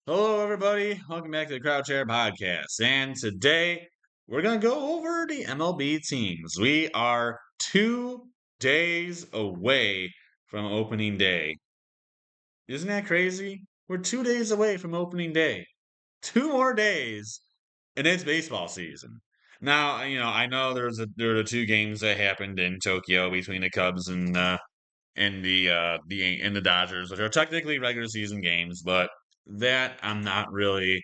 Hello, everybody. Welcome back to the Crowd Chair Podcast. And today we're going to go over the MLB teams. We are 2 days away from opening day. Isn't that crazy? We're 2 days away from opening day. 2 more days, and it's baseball season. Now, I know there were the two games that happened in Tokyo between the Cubs and the Dodgers, which are technically regular season games, but that I'm not really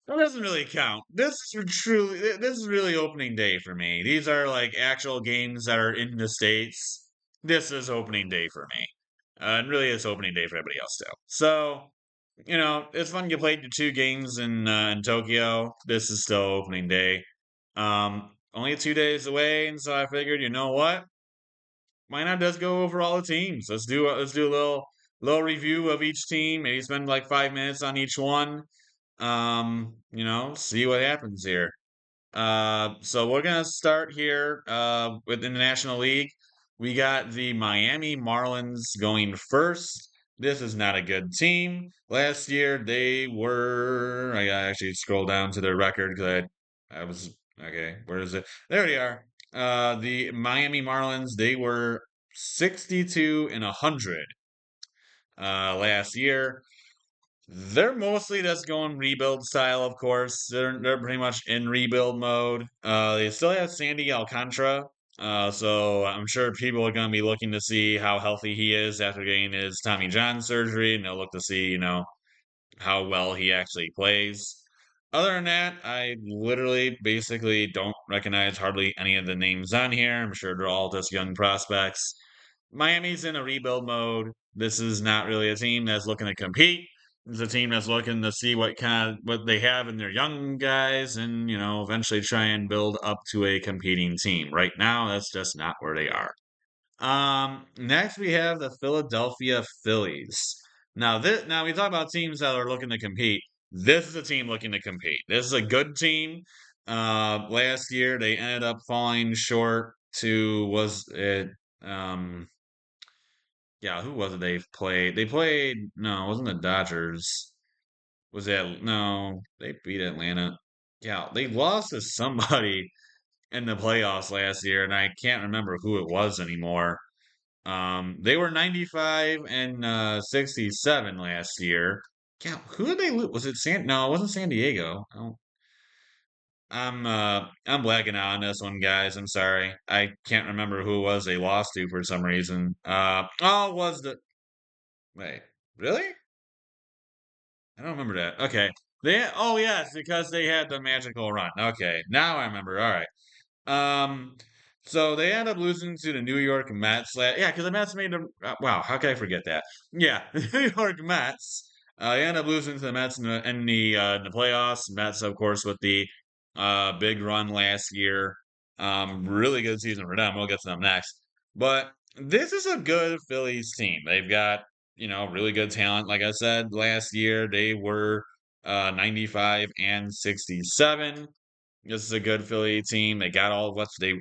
that doesn't really count. This is really opening day for me. These are like actual games that are in the States. This is opening day for me. And really it's opening day for everybody else too. So, it's fun you played the two games in Tokyo. This is still opening day. Only 2 days away, and so I figured, you know what? Why not just go over all the teams? Let's do a little review of each team. Maybe spend like 5 minutes on each one. See what happens here. So we're gonna start here with the National League. We got the Miami Marlins going first. This is not a good team. Last year they were. I gotta actually scroll down to their record because I was okay. Where is it? There they are. The Miami Marlins. They were 62-100 last year. They're mostly just going rebuild style, of course. They're pretty much in rebuild mode. They still have Sandy Alcantara, so I'm sure people are going to be looking to see how healthy he is after getting his Tommy John surgery, and they'll look to see, how well he actually plays. Other than that, I literally basically don't recognize hardly any of the names on here. I'm sure they're all just young prospects. Miami's in a rebuild mode. This is not really a team that's looking to compete. It's a team that's looking to see what they have in their young guys and, eventually try and build up to a competing team. Right now, that's just not where they are. Next we have the Philadelphia Phillies. Now we talk about teams that are looking to compete. This is a team looking to compete. This is a good team. Last year they ended up falling short to was it yeah, who was it they played? They played no, it wasn't the Dodgers. Was that no, they beat Atlanta. Yeah, they lost to somebody in the playoffs last year, and I can't remember who it was anymore. They were 95 and 67 last year. Yeah, who did they lose? Was it San? No, it wasn't San Diego. Oh, I'm lagging out on this one, guys. I'm sorry. I can't remember who it was they lost to for some reason. Oh, it was the wait, really? I don't remember that. Okay. Oh yes, because they had the magical run. Okay, now I remember. All right. Um, so they end up losing to the New York Mets. Yeah, because the Mets made them. Wow, how can I forget that? Yeah, the New York Mets. They end up losing to the Mets in the playoffs. Mets, of course, with the big run last year. Really good season for them. We'll get to them next. But this is a good Phillies team. They've got really good talent. Like I said, last year they were 95 and 67. This is a good Philly team. They got all what they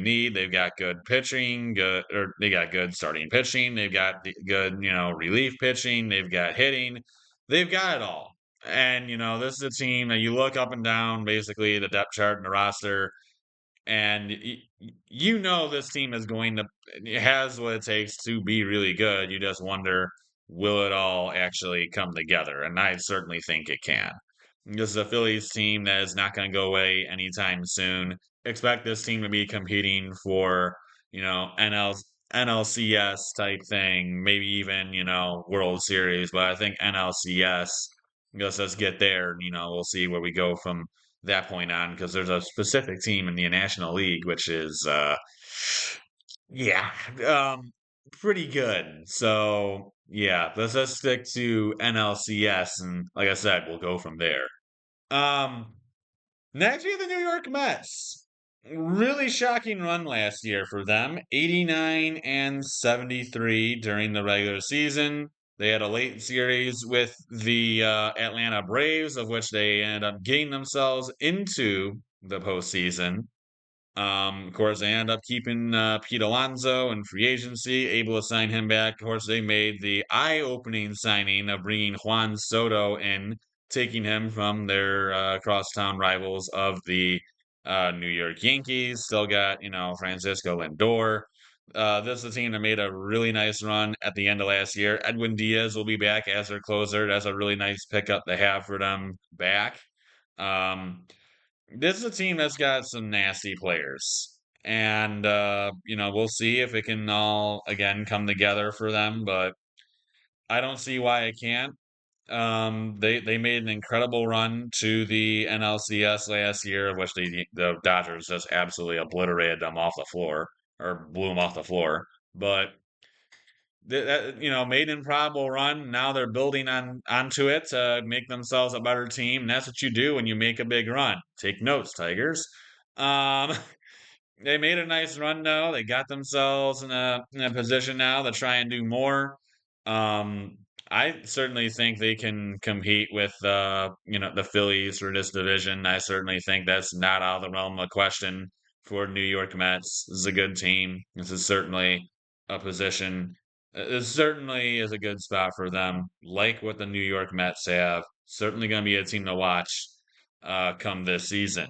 need. They've got good pitching, they got good starting pitching. They've got the good, relief pitching. They've got hitting. They've got it all. And this is a team that you look up and down, basically the depth chart and the roster, and this team is going to it has what it takes to be really good. You just wonder, will it all actually come together? And I certainly think it can. This is a Phillies team that is not going to go away anytime soon. Expect this team to be competing for, NLCS type thing, maybe even, World Series. But I think NLCS, let's get there. We'll see where we go from that point on because there's a specific team in the National League which is, yeah, um, pretty good. So yeah, let's just stick to NLCS, and like I said, we'll go from there. Um, Next we have the New York Mets. Really shocking run last year for them. 89 and 73 during the regular season. They had a late series with the Atlanta Braves, of which they ended up getting themselves into the postseason. Of course, they end up keeping Pete Alonso in free agency, able to sign him back. Of course, they made the eye-opening signing of bringing Juan Soto in, taking him from their crosstown rivals of the New York Yankees. Still got, Francisco Lindor. This is a team that made a really nice run at the end of last year. Edwin Diaz will be back as their closer. That's a really nice pickup to have for them back. Um, this is a team that's got some nasty players. And we'll see if it can all again come together for them, but I don't see why it can't. They made an incredible run to the NLCS last year, of which the Dodgers just absolutely obliterated them off the floor or blew them off the floor. But that made an improbable run. Now they're building onto it to make themselves a better team. And that's what you do when you make a big run. Take notes, Tigers. Um, they made a nice run though. They got themselves in a position now to try and do more. Um, I certainly think they can compete with the Phillies for this division. I certainly think that's not out of the realm of question for New York Mets. This is a good team. This is certainly a position. This certainly is a good spot for them. Like what the New York Mets have. Certainly going to be a team to watch come this season.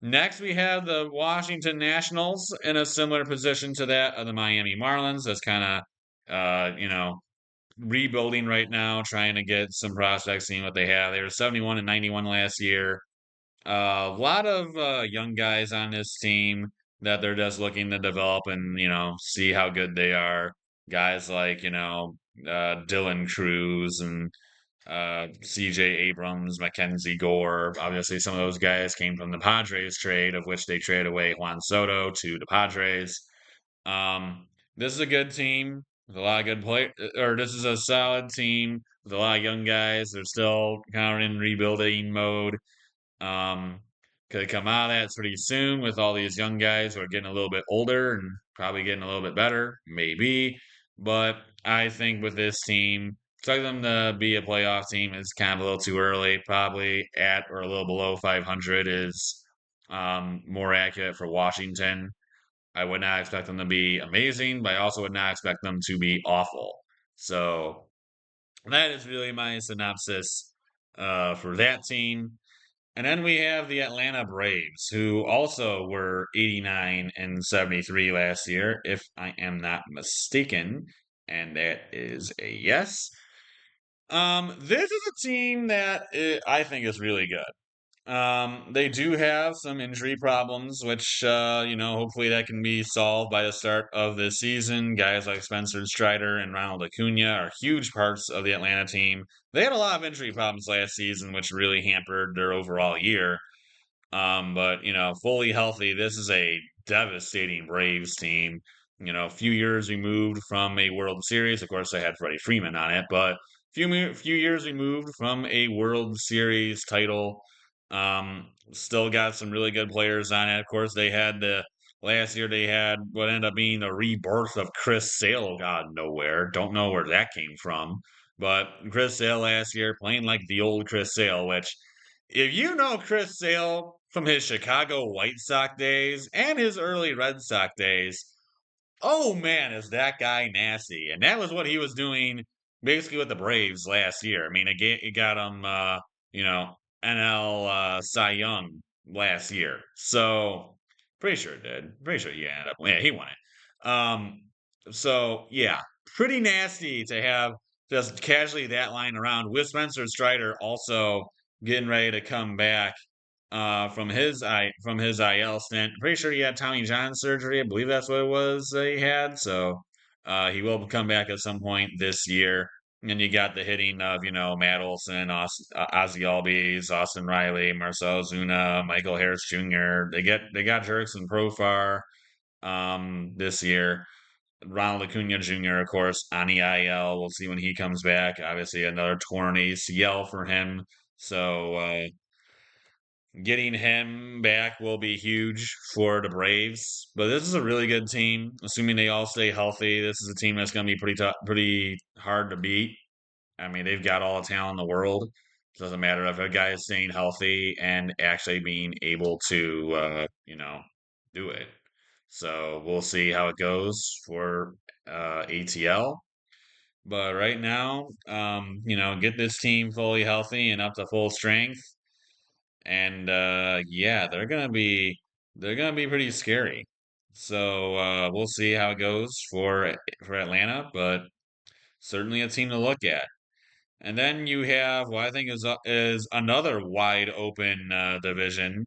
Next, we have the Washington Nationals in a similar position to that of the Miami Marlins. That's kind of, rebuilding right now, trying to get some prospects, seeing what they have. They were 71 and 91 last year. A lot of young guys on this team that they're just looking to develop and, see how good they are. Guys like, Dylan Cruz and CJ Abrams, Mackenzie Gore. Obviously, some of those guys came from the Padres trade, of which they traded away Juan Soto to the Padres. Um, this is a good team with a lot of good play, or this is a solid team with a lot of young guys. They're still kind of in rebuilding mode. Um, could come out of that pretty soon with all these young guys who are getting a little bit older and probably getting a little bit better, maybe. But I think with this team, expect them to be a playoff team is kind of a little too early. Probably at or a little below 500 is more accurate for Washington. I would not expect them to be amazing, but I also would not expect them to be awful. So that is really my synopsis for that team. And then we have the Atlanta Braves, who also were 89 and 73 last year, if I am not mistaken. And that is a yes. This is a team that I think is really good. They do have some injury problems, which hopefully that can be solved by the start of the season. Guys like Spencer Strider and Ronald Acuna are huge parts of the Atlanta team. They had a lot of injury problems last season, which really hampered their overall year. But fully healthy, this is a devastating Braves team. A few years removed from a World Series. Of course, they had Freddie Freeman on it, but few years removed from a World Series title. Still got some really good players on it. Of course, they had the last year they had what ended up being the rebirth of Chris Sale out of nowhere. Don't know where that came from, but Chris Sale last year playing like the old Chris Sale, which if you know Chris Sale from his Chicago White Sox days and his early Red Sox days, oh man, is that guy nasty? And that was what he was doing basically with the Braves last year. I mean, it got him, you know, NL Cy Young last year. So pretty sure it did. Pretty sure he ended up. Yeah, he won it. So yeah, pretty nasty to have just casually that line around with Spencer Strider also getting ready to come back from his IL stint. Pretty sure he had Tommy John surgery. I believe that's what it was that he had. So he will come back at some point this year. And you got the hitting of Matt Olson, Ozzy Albies, Austin Riley, Marcell Zuna, Michael Harris Jr. They got Jurickson Profar this year. Ronald Acuna Jr., of course, on the IL. We'll see when he comes back. Obviously, another torn ACL for him. So getting him back will be huge for the Braves. But this is a really good team, assuming they all stay healthy. This is a team that's going to be pretty tough, pretty hard to beat. I mean, they've got all the talent in the world. It doesn't matter if a guy is staying healthy and actually being able to, do it. So we'll see how it goes for ATL. But right now, get this team fully healthy and up to full strength, and yeah, they're gonna be pretty scary. So we'll see how it goes for Atlanta, but certainly a team to look at. And then you have what I think is another wide open division.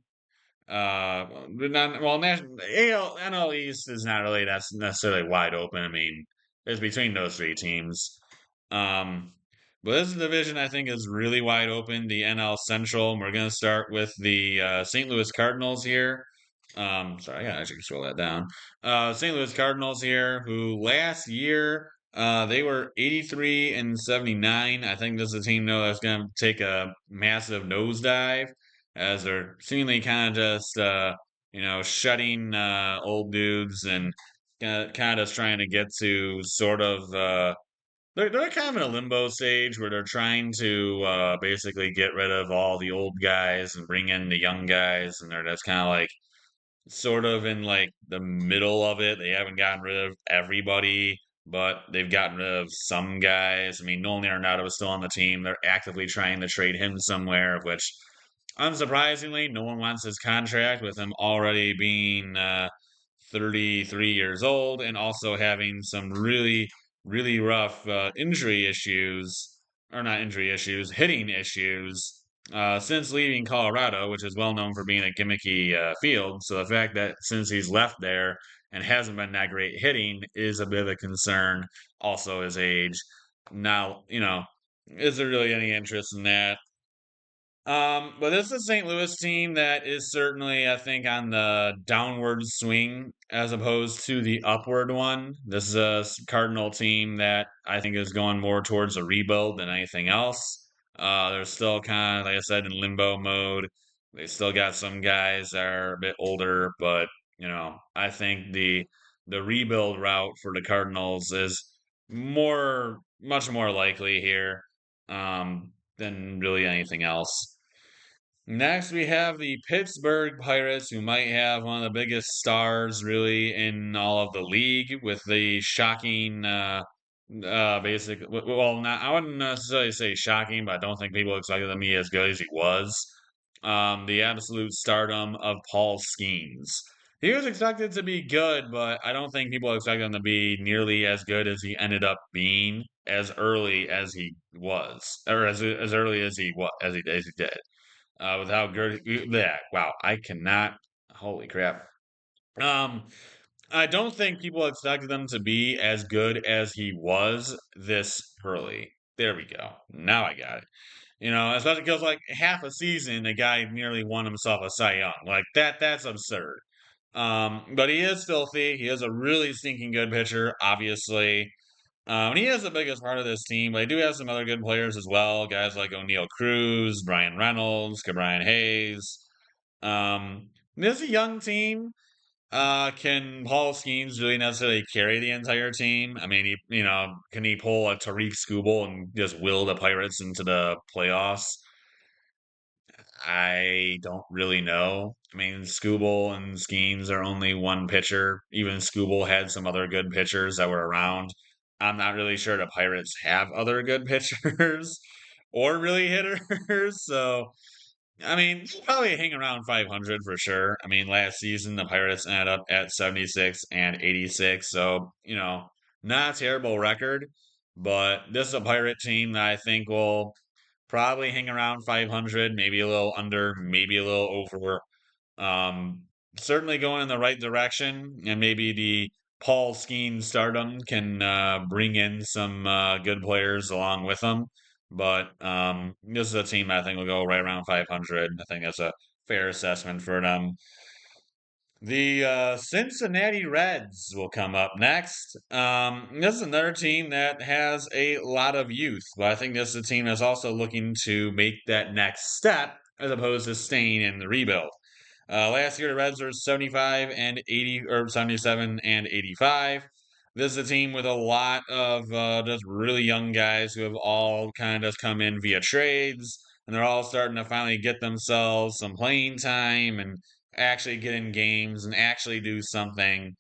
Not well. National AL NL East is not really that's necessarily wide open. I mean, it's between those three teams. Um, but this division I think is really wide open. The NL Central. We're gonna start with the St. Louis Cardinals here. Sorry, I gotta actually scroll that down. St. Louis Cardinals here, who last year they were 83 and 79. I think this is a team though that's gonna take a massive nosedive as they're seemingly kind of just shutting old dudes and kind of just trying to get to sort of they're kind of in a limbo stage where they're trying to basically get rid of all the old guys and bring in the young guys, and they're just kind of like sort of in like the middle of it. They haven't gotten rid of everybody, but they've gotten rid of some guys. I mean, Nolan Arenado is still on the team. They're actively trying to trade him somewhere, which unsurprisingly, no one wants his contract with him already being 33 years old and also having some really, really rough injury issues, or not injury issues, hitting issues since leaving Colorado, which is well known for being a gimmicky field. So the fact that since he's left there and hasn't been that great hitting is a bit of a concern. Also, his age. Now, is there really any interest in that? But this is a St. Louis team that is certainly, I think, on the downward swing as opposed to the upward one. This is a Cardinal team that I think is going more towards a rebuild than anything else. They're still kind of, like I said, in limbo mode. They still got some guys that are a bit older, but I think the rebuild route for the Cardinals is much more likely here. Than really anything else. Next, we have the Pittsburgh Pirates, who might have one of the biggest stars really in all of the league with the shocking, not, I wouldn't necessarily say shocking, but I don't think people expected him to be as good as he was. The absolute stardom of Paul Skeens. He was expected to be good, but I don't think people expected him to be nearly as good as he ended up being as early as he was, or as early as he was as he did with how good. Yeah, wow, I cannot. Holy crap. Um, I don't think people expected them to be as good as he was this early. There we go. Now I got it. Especially because like half a season, the guy nearly won himself a Cy Young. Like that's absurd. But he is filthy. He is a really stinking good pitcher, obviously. And he is the biggest part of this team, but they do have some other good players as well. Guys like O'Neill Cruz, Brian Reynolds, Cabrian Hayes. This is a young team. Can Paul Skeens really necessarily carry the entire team? I mean, can he pull a Tariq Skubal and just will the Pirates into the playoffs? I don't really know. I mean, Skubal and Skeens are only one pitcher. Even Skubal had some other good pitchers that were around. I'm not really sure the Pirates have other good pitchers or really hitters. So, I mean, probably hang around 500 for sure. I mean, last season the Pirates ended up at 76 and 86. So, not a terrible record. But this is a Pirate team that I think will probably hang around 500, maybe a little under, maybe a little over. Um, Certainly going in the right direction, and maybe the Paul Skeen stardom can bring in some good players along with them. But this is a team I think will go right around 500. I think that's a fair assessment for them. The Cincinnati Reds will come up next. This is another team that has a lot of youth, but I think this is a team that's also looking to make that next step as opposed to staying in the rebuild. Last year, the Reds were 75 and 80, or 77 and 85. This is a team with a lot of just really young guys who have all kind of just come in via trades, and they're all starting to finally get themselves some playing time and actually get in games and actually do something.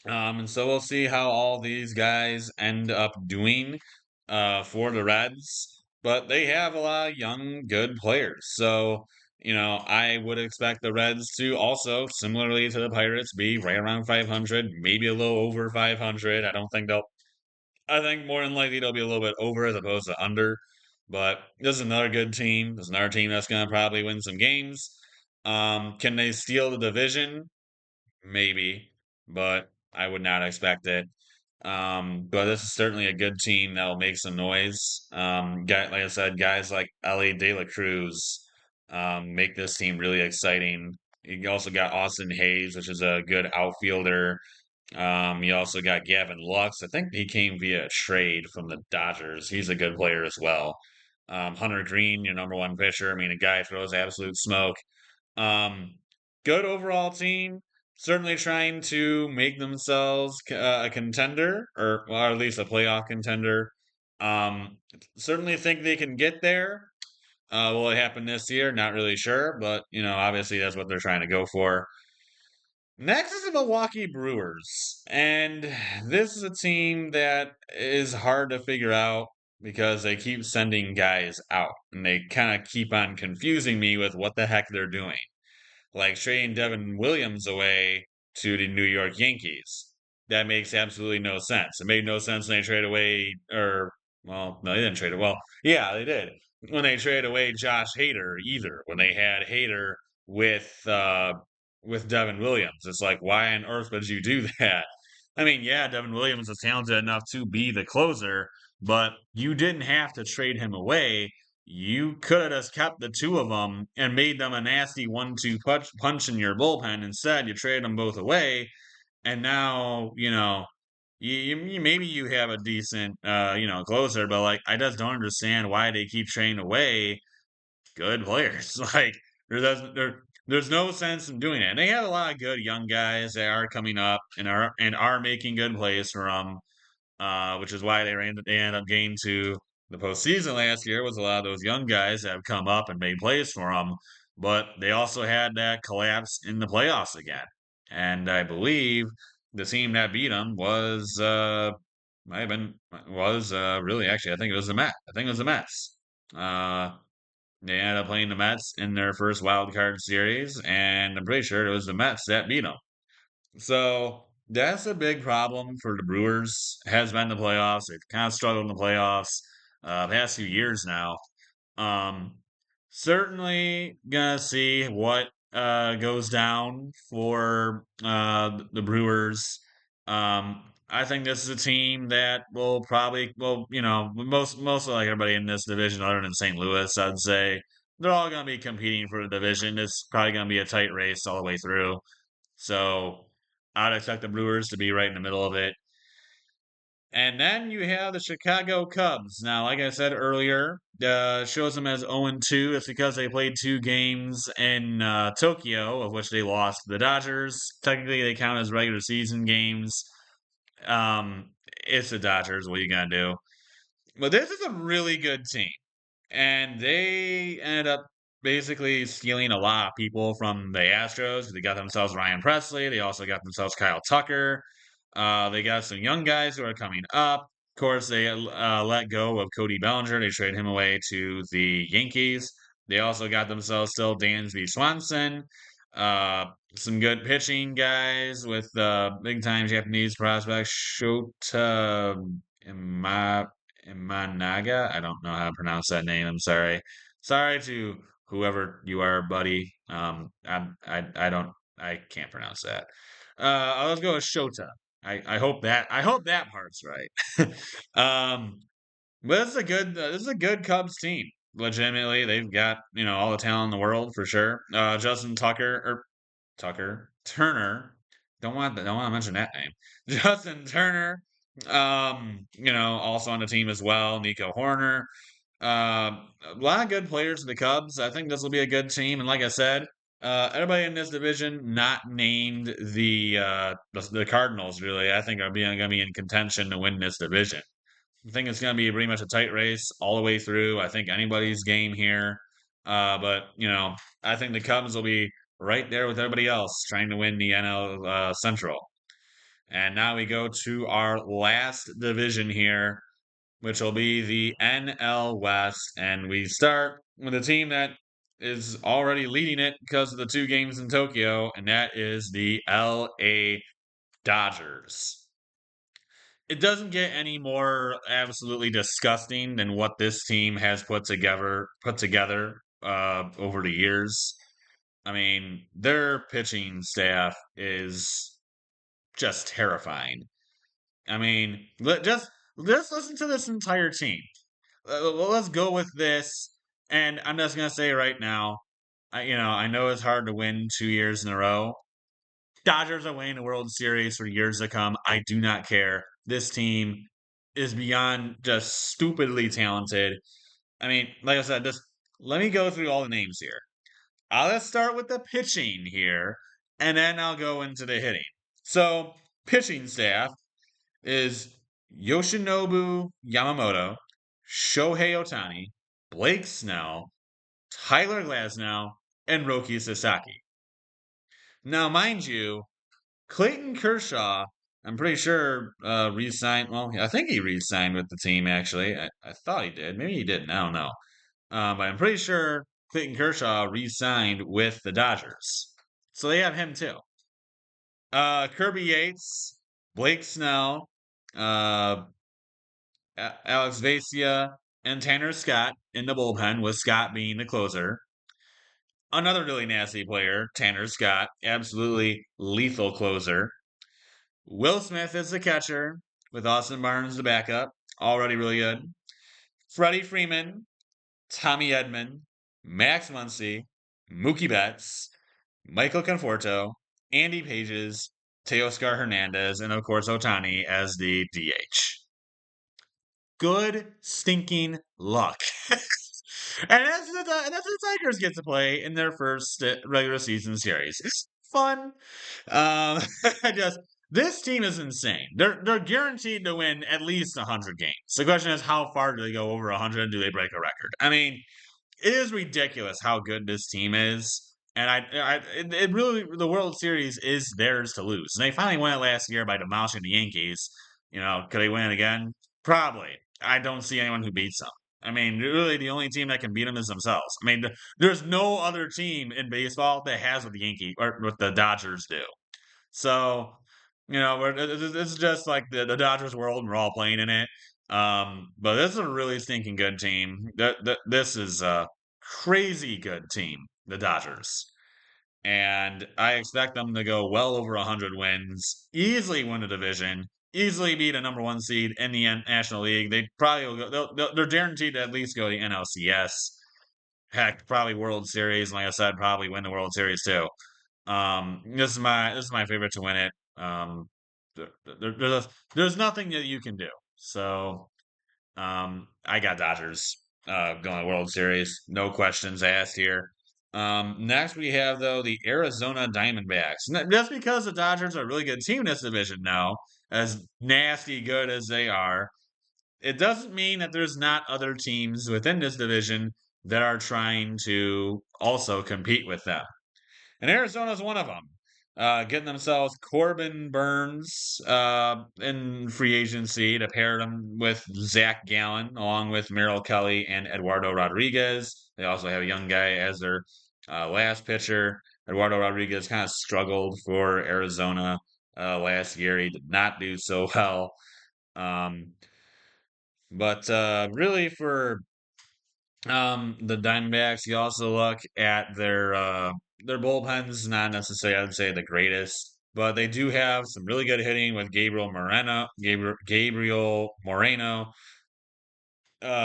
And so we'll see how all these guys end up doing for the Reds. But they have a lot of young, good players. So, I would expect the Reds to also, similarly to the Pirates, be right around 500, maybe a little over 500. I think more than likely they'll be a little bit over as opposed to under. But this is another good team. This is another team that's going to probably win some games. Can they steal the division? Maybe, but I would not expect it. But this is certainly a good team that will make some noise. Like I said, guys like Ellie De La Cruz make this team really exciting. You also got Austin Hayes, which is a good outfielder. You also got Gavin Lux. I think he came via trade from the Dodgers. He's a good player as well. Hunter Green, your number one pitcher. I mean, a guy throws absolute smoke. Um, Good overall team. Certainly trying to make themselves a contender, or well, at least a playoff contender. Um, Certainly think they can get there. Will it happen this year? Not really sure, but obviously that's what they're trying to go for. Next is the Milwaukee Brewers, and this is a team that is hard to figure out because they keep sending guys out, and they kind of keep on confusing me with what the heck they're doing, like trading Devin Williams away to the New York Yankees. That makes absolutely no sense. It made no sense when they traded away, or, well, no, they didn't trade it. Well, yeah, they did. When they traded away Josh Hader, either. When they had Hader with Devin Williams. It's like, why on earth would you do that? I mean, yeah, Devin Williams is talented enough to be the closer, but you didn't have to trade him away. You could have just kept the two of them and made them a nasty 1-2 punch in your bullpen. Instead, you traded them both away, and now maybe you have a decent closer, but like I just don't understand why they keep trading away good players. Like there's no sense in doing it. And they have a lot of good young guys that are coming up and are making good plays for them, which is why they ended up getting to the postseason last year. Was a lot of those young guys that have come up and made plays for them, but they also had that collapse in the playoffs again. And I believe the team that beat them was might have been was really actually I think it was the Mets. I think it was the Mets. Uh, they ended up playing the Mets in their first wild card series, and I'm pretty sure it was the Mets that beat them. So that's a big problem for the Brewers. Has been the playoffs. They've kind of struggled in the playoffs past few years now. Um, Certainly gonna see what goes down for the Brewers. I think this is a team that will probably, well, most like everybody in this division, other than St. Louis, I'd say they're all gonna be competing for the division. It's probably gonna be a tight race all the way through. So I'd expect the Brewers to be right in the middle of it. And then you have the Chicago Cubs. Now, like I said earlier, shows them as 0-2. It's because they played two games in Tokyo, of which they lost to the Dodgers. Technically, they count as regular season games. Um, it's the Dodgers. What are you gonna do? But this is a really good team, and they ended up basically stealing a lot of people from the Astros. They got themselves Ryan Presley. They also got themselves Kyle Tucker. They got some young guys who are coming up. Of course, they let go of Cody Bellinger. They traded him away to the Yankees. They also got themselves still Dansby Swanson. Uh, some good pitching guys with big time Japanese prospect Shota Ima Imanaga. I don't know how to pronounce that name. I'm sorry. Sorry to whoever you are, buddy. I can't pronounce that. Let's go with Shota. I hope that part's right. um, but this is a good Cubs team. Legitimately, they've got all the talent in the world for sure. Justin Tucker or Tucker Turner. Don't want to mention that name. Justin Turner. Also on the team as well. Nico Horner. A lot of good players in the Cubs. I think this will be a good team. And like I said, everybody in this division, not named the Cardinals, really, I think are going to be in contention to win this division. I think it's going to be pretty much a tight race all the way through. I think anybody's game here. But I think the Cubs will be right there with everybody else trying to win the NL Central. And now we go to our last division here, which will be the NL West. And we start with a team that is already leading it because of the 2 games in Tokyo, and that is the LA Dodgers. It doesn't get any more absolutely disgusting than what this team has put together over the years. I mean, their pitching staff is just terrifying. I mean, just listen to this entire team. Let's go with this, and I'm just gonna say right now, I know it's hard to win 2 years in a row. Dodgers are winning the World Series for years to come. I do not care. This team is beyond just stupidly talented. I mean, like I said, just let me go through all the names here. Let's start with the pitching here, and then I'll go into the hitting. So, pitching staff is Yoshinobu Yamamoto, Shohei Ohtani, Blake Snell, Tyler Glasnow, and Roki Sasaki. Now, mind you, Clayton Kershaw, I'm pretty sure re-signed. Well, I think he re-signed with the team. Actually, I thought he did. Maybe he didn't. I don't know. But I'm pretty sure Clayton Kershaw re-signed with the Dodgers, so they have him too. Kirby Yates, Blake Snell, uh, Alex Vesia, and Tanner Scott in the bullpen, with Scott being the closer. Another really nasty player, Tanner Scott, absolutely lethal closer. Will Smith is the catcher, with Austin Barnes the backup, already really good. Freddie Freeman, Tommy Edman, Max Muncy, Mookie Betts, Michael Conforto, Andy Pages, Teoscar Hernandez, and of course Ohtani as the DH. Good stinking luck. And that's the Tigers get to play in their first regular season series. It's fun. I just this team is insane. They're guaranteed to win at least 100 games. The question is, how far do they go over 100 and do they break a record? I mean, it is ridiculous how good this team is. And it really, the World Series is theirs to lose. And they finally won it last year by demolishing the Yankees. Could they win it again? Probably. I don't see anyone who beats them. I mean, really, the only team that can beat them is themselves. I mean, there's no other team in baseball that has what the Yankees or what the Dodgers do. So, it's just like the Dodgers world, and we're all playing in it. But this is a really stinking good team. This is a crazy good team, the Dodgers. And I expect them to go well over 100 wins, easily win the division, easily beat a number 1 seed in the National League. They probably will go, they're guaranteed to at least go to the NLCS. Heck, probably World Series. And like I said, probably win the World Series too. This is my favorite to win it. There's nothing that you can do. So, I got Dodgers going to World Series. No questions asked here. Next we have though the Arizona Diamondbacks. Just because the Dodgers are a really good team in this division now, as nasty good as they are, it doesn't mean that there's not other teams within this division that are trying to also compete with them. And Arizona's one of them. Getting themselves Corbin Burns in free agency to pair them with Zach Gallen, along with Merrill Kelly and Eduardo Rodriguez. They also have a young guy as their last pitcher. Eduardo Rodriguez kind of struggled for Arizona last year. He did not do so well. Um, but really, for the Diamondbacks, you also look at their bullpens, not necessarily I'd say the greatest, but they do have some really good hitting with Gabriel Moreno,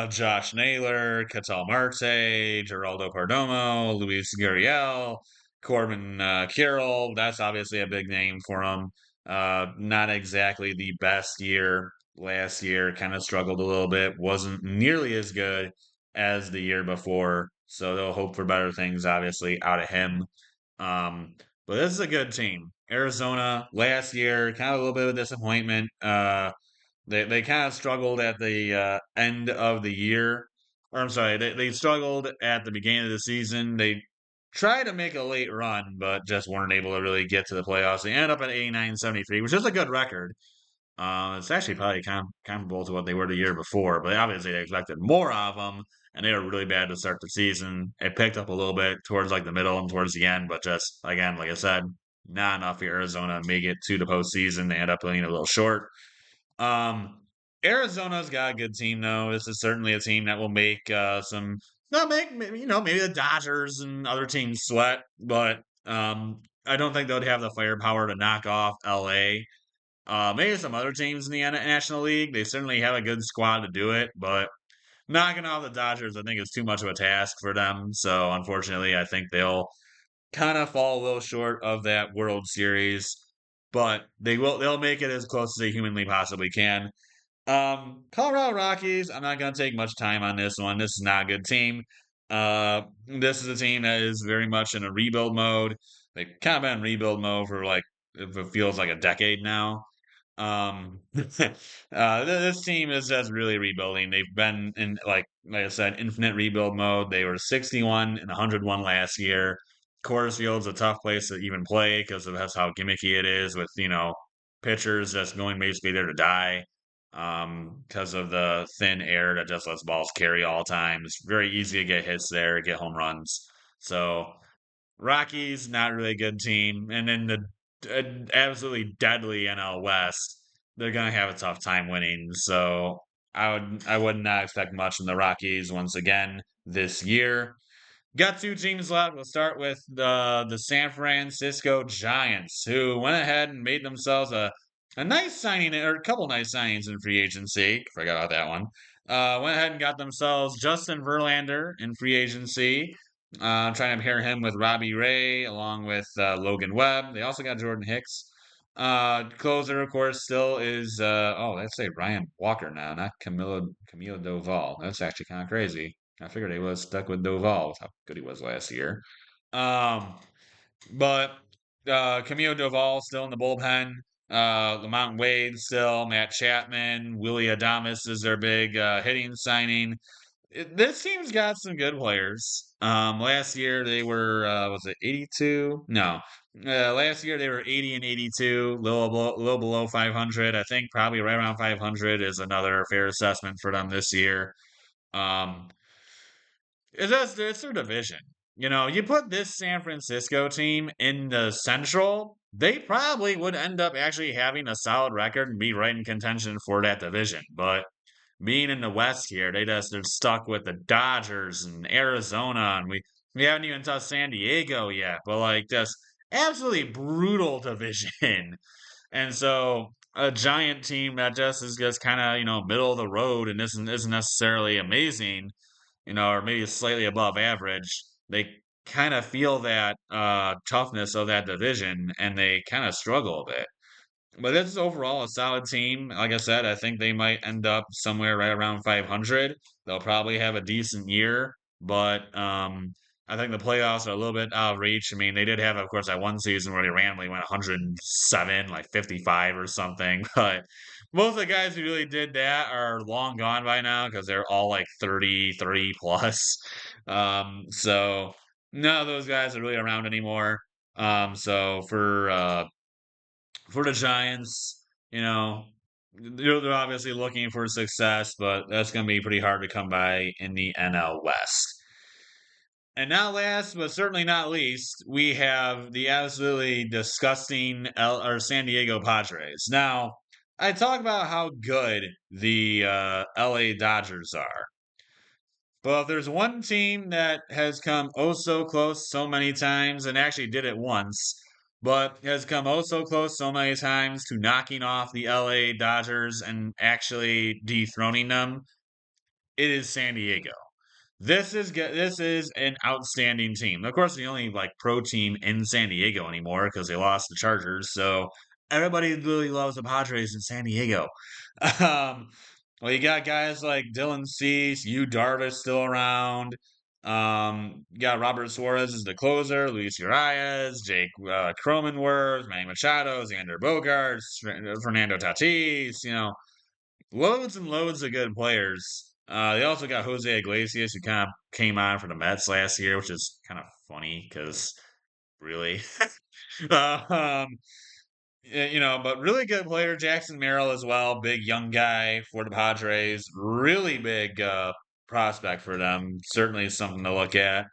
Josh Naylor, Ketel Marte, Geraldo Perdomo, Luis Gurriel, Corbin Carroll. That's obviously a big name for them. Not exactly the best year last year. Kind of struggled a little bit. Wasn't nearly as good as the year before. So they'll hope for better things, obviously, out of him. Um, but this is a good team. Arizona last year, kind of a little bit of a disappointment. They kind of struggled at the end of the year. Or I'm sorry, they struggled at the beginning of the season. They tried to make a late run, but just weren't able to really get to the playoffs. They ended up at 89-73, which is a good record. It's actually probably comparable to what they were the year before, but obviously they expected more of them, and they were really bad to start the season. It picked up a little bit towards like the middle and towards the end, but just again, like I said, not enough for Arizona to make it to the postseason. They end up being a little short. Um, Arizona's got a good team though. This is certainly a team that will make some not make maybe the Dodgers and other teams sweat, but I don't think they'd have the firepower to knock off LA. Maybe some other teams in the National League. They certainly have a good squad to do it, but knocking off the Dodgers, I think, is too much of a task for them. So unfortunately, I think they'll kind of fall a little short of that World Series, but they'll make it as close as they humanly possibly can. Colorado Rockies, I'm not going to take much time on this one. This is not a good team. This is a team that is very much in a rebuild mode. They've kind of been in rebuild mode for like, if it feels like a decade now. This team is just really rebuilding. They've been in, like I said, infinite rebuild mode. They were 61 and 101 last year. Coors Field's a tough place to even play because of that's how gimmicky it is with, pitchers just going basically there to die because of the thin air that just lets balls carry all times. Very easy to get hits there, get home runs. So Rockies, not really a good team. And then the absolutely deadly NL West, they're gonna have a tough time winning. So I would not expect much from the Rockies once again this year. Got two teams left. We'll start with the San Francisco Giants, who went ahead and made themselves a nice signing or a couple nice signings in free agency. Forgot about that one. Went ahead and got themselves Justin Verlander in free agency. Trying to pair him with Robbie Ray along with Logan Webb. They also got Jordan Hicks. Closer, of course, still is let's say Ryan Walker now, not Camilo Doval. That's actually kind of crazy. I figured he was stuck with Doval with how good he was last year. Um, but Camilo Doval still in the bullpen. Lamont Wade still, Matt Chapman, Willie Adames is their big hitting signing. This team's got some good players. Last year they were was it 82? No. Last year they were 80 and 82, little below 500. I think probably right around 500 is another fair assessment for them this year. Um, it's their division. You put this San Francisco team in the Central, they probably would end up actually having a solid record and be right in contention for that division. But being in the West here, they're stuck with the Dodgers and Arizona, and we haven't even touched San Diego yet. But like just absolutely brutal division. And so a giant team that just kind of middle of the road and isn't necessarily amazing, or maybe slightly above average, they kind of feel that toughness of that division and they kind of struggle a bit. But it's overall a solid team. Like I said, I think they might end up somewhere right around 500. They'll probably have a decent year, but I think the playoffs are a little bit out of reach. I mean, they did have, of course, that one season where they randomly went 107, like 55 or something. But most of the guys who really did that are long gone by now because they're all like 33 plus. So none of those guys are really around anymore. So for the Giants, they're obviously looking for success, but that's going to be pretty hard to come by in the NL West. And now, last but certainly not least, we have the absolutely disgusting or San Diego Padres. Now, I talk about how good the LA Dodgers are. But if there's one team that has come oh so close so many times and actually did it once, but has come oh so close so many times to knocking off the LA Dodgers and actually dethroning them, it is San Diego. This is an outstanding team. Of course, the only like pro team in San Diego anymore because they lost the Chargers. So everybody really loves the Padres in San Diego. Um, well, you got guys like Dylan Cease, Yu Darvish still around. You got Robert Suarez as the closer, Luis Urias, Jake Cronenworth, Manny Machado, Xander Bogaerts, Fernando Tatis. Loads and loads of good players. They also got Jose Iglesias, who kind of came on for the Mets last year, which is kind of funny because really, um, but really good player, Jackson Merrill as well, big young guy for the Padres, really big prospect for them. Certainly something to look at.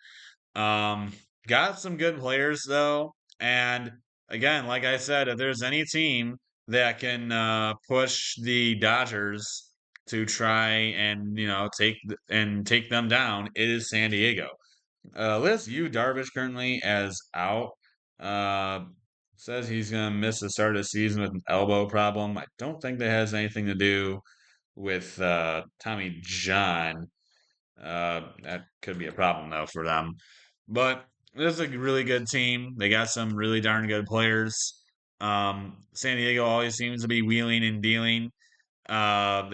Um, got some good players though, and again, like I said, if there's any team that can push the Dodgers to try and take them down, it is San Diego. Liz, you Darvish currently as out. Uh, says he's gonna miss the start of the season with an elbow problem. I don't think that has anything to do with Tommy John. That could be a problem though for them. But this is a really good team. They got some really darn good players. San Diego always seems to be wheeling and dealing. They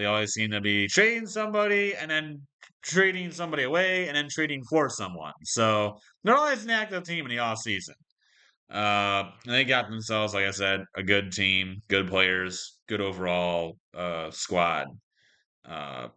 always seem to be trading somebody and then trading somebody away and then trading for someone. So they're always an active team in the off season. They got themselves, like I said, a good team, good players, good overall squad. Uh,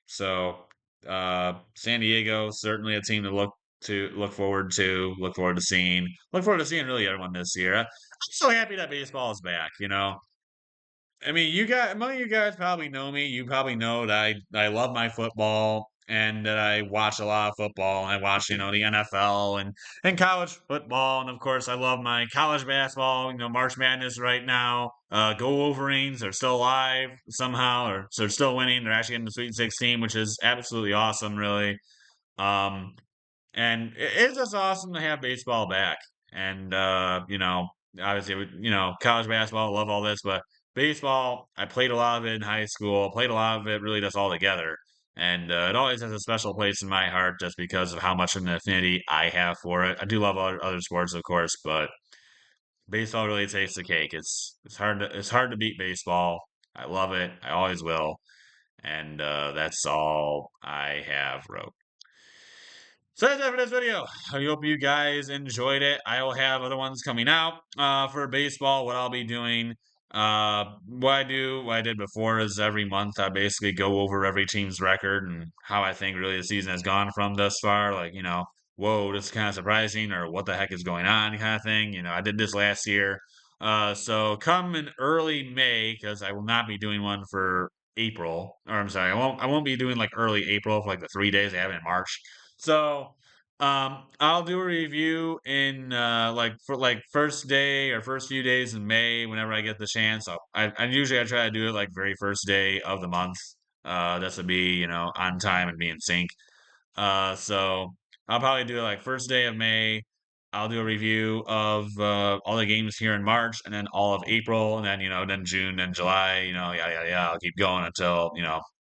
so San Diego certainly a team to look forward to seeing, really everyone this year. I'm so happy that baseball is back. I mean, most of you guys probably know me. You probably know that I love my football and that I watch a lot of football. I watch, the NFL and college football. And of course, I love my college basketball, March Madness right now. Go Wolverines. They're still alive somehow, or so they're still winning. They're actually in the Sweet 16, which is absolutely awesome, really. Um, and it's just awesome to have baseball back. And obviously, college basketball, love all this, but baseball, I played a lot of it in high school. Played a lot of it really just all together, and it always has a special place in my heart just because of how much of an affinity I have for it. I do love other sports, of course, but baseball really takes the cake. It's hard to beat baseball. I love it. I always will, and that's all I have wrote. So that's it for this video. I hope you guys enjoyed it. I will have other ones coming out for baseball. What I'll be doing, what I did before is every month I basically go over every team's record and how I think really the season has gone from thus far. Like, whoa, this is kind of surprising, or what the heck is going on kind of thing. I did this last year. So come in early May, because I will not be doing one for April, or I'm sorry, I won't be doing like early April for like the 3 days I have in March. So I'll do a review in for first day or first few days in May whenever I get the chance. I try to do it like very first day of the month. That's to be on time and be in sync. So I'll probably do it like first day of May. I'll do a review of all the games here in March, and then all of April, and then then June, and July. Yada yada yada. I'll keep going until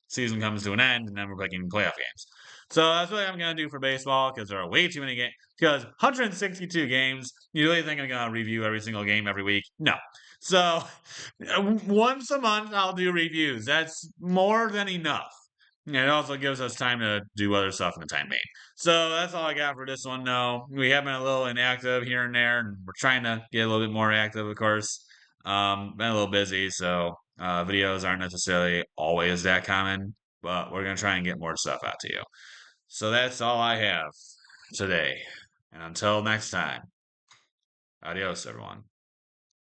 season comes to an end, and then we're picking playoff games. So that's what I'm gonna do for baseball because there are way too many games. Because 162 games, you really think I'm gonna review every single game every week? No. So once a month, I'll do reviews. That's more than enough. Yeah, it also gives us time to do other stuff in the time being. So that's all I got for this one. No, we have been a little inactive here and there, and we're trying to get a little bit more active, of course. Been a little busy, so videos aren't necessarily always that common, but we're gonna try and get more stuff out to you. So that's all I have today. And until next time, adios, everyone.